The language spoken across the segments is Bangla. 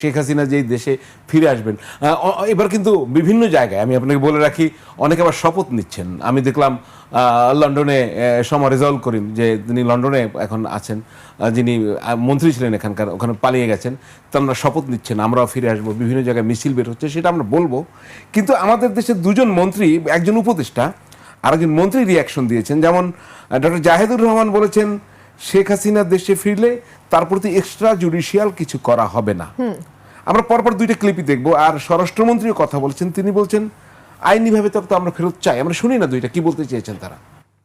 শেখ হাসিনা যেই দেশে ফিরে আসবেন এবার কিন্তু বিভিন্ন জায়গায় আমি আপনাকে বলে রাখি অনেকে আবার শপথ নিচ্ছেন। আমি দেখলাম লন্ডনে সমর রেজাউল করিম যে তিনি লন্ডনে এখন আছেন, যিনি মন্ত্রী ছিলেন এখানকার, ওখানে পালিয়ে গেছেন, তারা শপথ নিচ্ছেন আমরাও ফিরে আসবো। বিভিন্ন জায়গায় মিছিল বের হচ্ছে, সেটা আমরা বলবো। কিন্তু আমাদের দেশের দুজন মন্ত্রী, একজন উপদেষ্টা আর একজন মন্ত্রী রিয়াকশন দিয়েছেন। যেমন ডক্টর জাহেদুর রহমান বলেছেন শেখ হাসিনা দেশে ফিরলে তার প্রতি এক্সট্রা জুডিশিয়াল কিছু করা হবে না। আমরা পরপর দুইটা ক্লিপই দেখবো। আর স্বরাষ্ট্রমন্ত্রীও কথা বলছেন, তিনি বলছেন আইনিভাবে তো আমরা ফেরত চাই। আমরা শুনি না দুইটা কি বলতে চেয়েছেন তারা।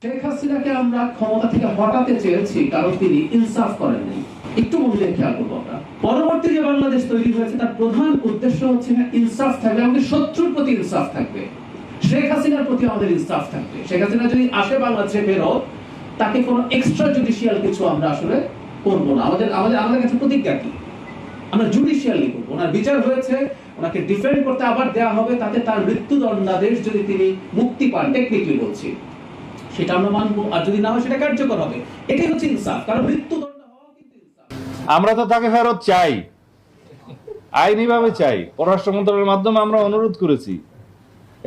শেখ হাসিনাকে আমরা ক্ষমতা থেকে হটাতে চেয়েছি কারণ তিনি ইনসাফ করেননি। একটু মনোযোগ খেয়াল করবো আমরা। পরবর্তী যে বাংলাদেশ তৈরি হয়েছে তার প্রধান উদ্দেশ্য হচ্ছে ইনসাফ থাকবে, আমাদের শত্রুর প্রতি ইনসাফ থাকবে, শেখ হাসিনার প্রতি আমাদের ইনসাফ থাকবে। শেখ হাসিনা যদি আসে বাংলাদেশে ফেরত, তাকে কোনো এক্সট্রা জুডিশিয়াল কিছু আমরা আসলে করবো না। আমাদের কাছে প্রতিজ্ঞা কি, আমরা জুডিশিয়ালি করবো। ওনার বিচার হয়েছে, ওনাকে ডিফেন্ড করতে আবার দেওয়া হবে, তাতে তার মৃত্যুদণ্ডাদেশ যদি তিনি মুক্তি পান, টেকনিক্যালি বলছি, সেটা আমরা মানবো। আর যদি না হয় সেটা কার্যকর হবে। এটাই হচ্ছে ইনসাফ, কারণ মৃত্যুদণ্ড হওয়া কিন্তু ইনসাফ। আমরা তো তাকে ফেরত চাই, আইনিভাবে চাই। পররাষ্ট্র মন্ত্রণালয়ের মাধ্যমে আমরা অনুরোধ করেছি,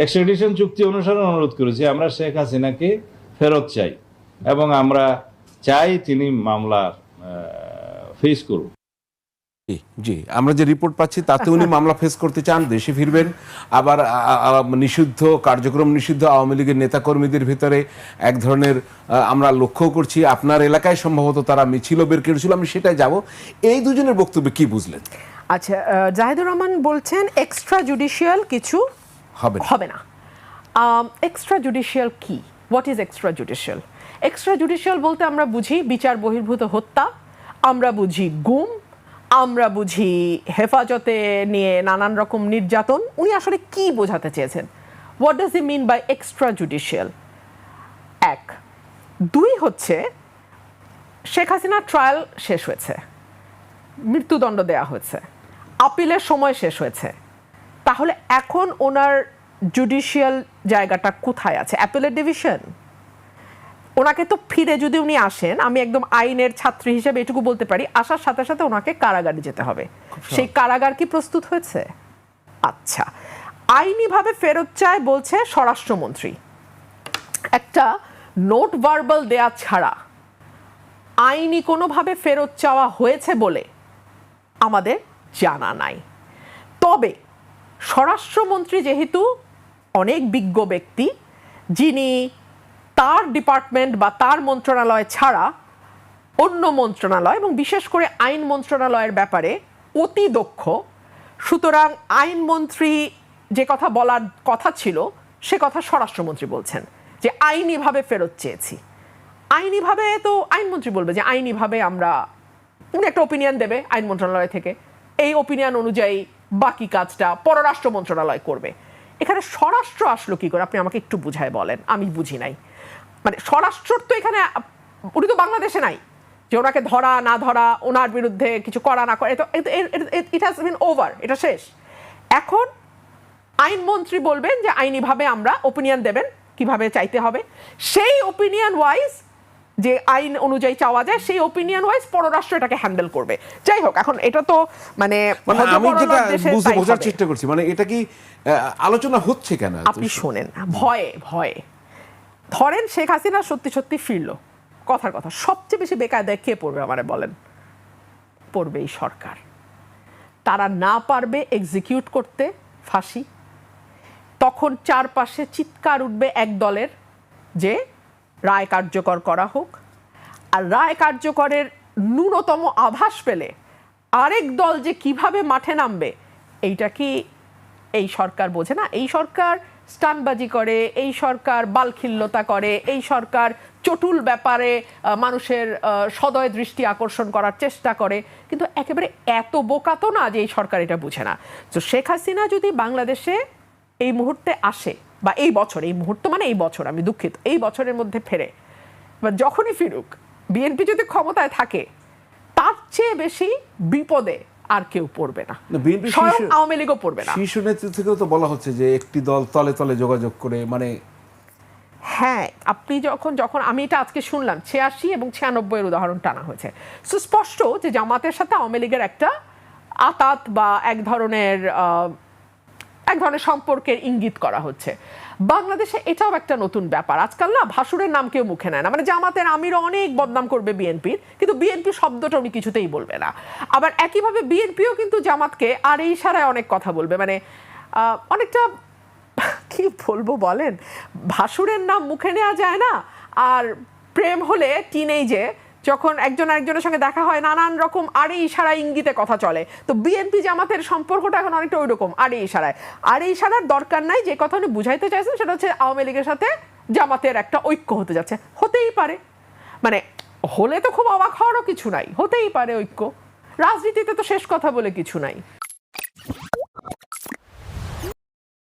এক্সট্রাডিশন চুক্তি অনুসারে অনুরোধ করেছি, আমরা শেখ হাসিনাকে ফেরত চাই এবং আমরা চাই তিনি মামলা ফেস করুন। জি, আমরা যে রিপোর্ট পাচ্ছি তাতে উনি মামলা ফেস করতে চান, দেশে ফিরবেন। আবার নিষিদ্ধ কার্যক্রম, নিষিদ্ধ আওয়ামী লীগের নেতাকর্মীদের ভিতরে এক ধরনের আমরা লক্ষ্য করছি, আপনার এলাকায় সম্ভবত তারা মিছিল বের করেছিল, আমি সেটাই যাব। এই দুজনের বক্তব্যে কি বুঝলেন? আচ্ছা, জাহিদুর রহমান বলছেন এক্সট্রা জুডিশিয়াল কিছু হবে না। এক্সট্রা জুডিশিয়াল কি? What is extra judicial? Extra judicial বলতে আমরা বুঝি বিচার বহির্ভূত হত্যা, আমরা বুঝি গুম, আমরা বুঝি হেফাজতে নিয়ে নানান রকম নির্যাতন। উনি আসলে কি বোঝাতে চেয়েছেন? What does he mean by extra judicial? এক। দুই হচ্ছে শেখ হাসিনার ট্রায়াল শেষ হয়েছে, মৃত্যুদণ্ড দেওয়া হয়েছে, আপিলের সময় শেষ হয়েছে, তাহলে এখন ওনার জুডিশিয়াল জায়গাটা কোথায় আছে? অ্যাপিলের ডিভিশন? ওনাকে তো ফিরে যদি উনি আসেন, আমি একদম আইনের ছাত্রী হিসেবে এটুকু বলতে পারি, আসার সাথে সাথে ওনাকে কারাগারে যেতে হবে। সেই কারাগার কি প্রস্তুত হয়েছে? আচ্ছা, আইনিভাবে ফেরত চায় বলছে স্বরাষ্ট্রমন্ত্রী। একটা নোট ভার্বাল দেয়া ছাড়া আইনি কোনোভাবে ফেরত চাওয়া হয়েছে বলে আমাদের জানা নাই। তবে স্বরাষ্ট্রমন্ত্রী যেহেতু অনেক বিজ্ঞ ব্যক্তি, যিনি তার ডিপার্টমেন্ট বা তার মন্ত্রণালয় ছাড়া অন্য মন্ত্রণালয় এবং বিশেষ করে আইন মন্ত্রণালয়ের ব্যাপারে অতি দক্ষ, সুতরাং আইনমন্ত্রী যে কথা বলার কথা ছিল সে কথা স্বরাষ্ট্রমন্ত্রী বলছেন যে আইনিভাবে ফেরত চেয়েছি। আইনিভাবে তো আইনমন্ত্রী বলবে যে আইনিভাবে আমরা, উনি একটা ওপিনিয়ন দেবে আইন মন্ত্রণালয় থেকে, এই ওপিনিয়ন অনুযায়ী বাকি কাজটা পররাষ্ট্র মন্ত্রণালয় করবে। এখানে স্বরাষ্ট্র আসলো কি করে আপনি আমাকে একটু বুঝায় বলেন, আমি বুঝি নাই। মানে স্বরাষ্ট্র তো এখানে, উনি তো বাংলাদেশে নাই যে ওনাকে ধরা না ধরা, ওনার বিরুদ্ধে কিছু করা না করে, ইট হ্যাজ বিন ওভার, এটা শেষ। এখন আইনমন্ত্রী বলবেন যে আইনিভাবে আমরা ওপিনিয়ন দেবেন কিভাবে চাইতে হবে, সেই ওপিনিয়ন ওয়াইজ যে আইন অনুযায়ী চাওয়া যায় সেই ওপিনিয়ন ওয়াইজ পররাষ্ট্র এটাকে হ্যান্ডেল করবে। যাই হোক, এখন এটা তো মানে আমি যেটা বোঝার চেষ্টা করছি, মানে এটা কি আলোচনা হচ্ছে কেন? আপনি শোনেন, ভয়ে ভয়ে ধরেন শেখ হাসিনা সত্যি সত্যি ফিরলো, কথার কথা, সবচেয়ে বেশি বেকায়দায় কে পড়বে আমারে বলেন? পড়বে এই সরকার। তারা না পারবে এক্সিকিউট করতে ফাঁসি, তখন চারপাশে চিৎকার উঠবে এক দলের যে রায় কার্যকর করা হোক, আর রায় কার্যকরের ন্যূনতম আভাস পেলে আরেক দল যে কিভাবে মাঠে নামবে, এইটা কি এই সরকার বোঝে না? এই সরকার স্টানবাজি করে, এই সরকার বালখিল্যতা করে, এই সরকার চটুল ব্যাপারে মানুষের সদয় দৃষ্টি আকর্ষণ করার চেষ্টা করে, কিন্তু একেবারে এত বোকা তো না যে এই সরকার এটা বুঝে না। তো শেখ হাসিনা যদি বাংলাদেশে এই মুহূর্তে আসে, বা এই বছর, এই মুহূর্ত মানে এই বছর, আমি দুঃখিত, এই বছরের মধ্যে ফেরে, বা যখনই ফিরুক, বিএনপি যদি ক্ষমতায় থাকে, তার চেয়ে বেশি বিপদে আর কেউ পড়বে না, স্বয়ং আওয়ামী লীগও পড়বে না। শীর্ষ নেতৃত্ব থেকেও তো বলা হচ্ছে যে একটি দল তলে তলে যোগাযোগ করে, মানে হ্যাঁ, আপনি যখন আমি এটা আজকে শুনলাম 86 এবং 96 এর উদাহরণ টানা হয়েছে, সুস্পষ্ট যে জামাতের সাথে আওয়ামী লীগের একটা আতাত বা এক ধরনের সম্পর্কের ইঙ্গিত করা হচ্ছে। বাংলাদেশে এটাও একটা নতুন ব্যাপার, আজকাল না ভাসুরের নাম কেউ মুখে নেয় না। মানে জামাতের আমিরও অনেক বদনাম করবে বিএনপির, কিন্তু বিএনপি শব্দটা উনি কিছুতেই বলবে না। আবার একইভাবে বিএনপিও কিন্তু জামাতকে আর এই ইশারায় অনেক কথা বলবে, মানে অনেকটা কি বলবো বলেন, ভাসুরের নাম মুখে নেওয়া যায় না। আর প্রেম হলে টিনেজে যখন একজন আরেকজনের সঙ্গে দেখা হয় নানান রকম আড়ে ইশারা ইঙ্গিতে কথা চলে। তো বিএনপি জামাতের সম্পর্কটা এখন অনেকটা ওই রকম আড়ে ইশারায়। আড়ে ইশারার দরকার নাই, যে কথা উনি বুঝাইতে চাইছেন সেটা হচ্ছে আওয়ামী লীগের সাথে জামাতের একটা ঐক্য হতে যাচ্ছে। হতেই পারে, মানে হলে তো খুব অবাক হওয়ারও কিছু নাই, হতেই পারে ঐক্য। রাজনীতিতে তো শেষ কথা বলে কিছু নাই।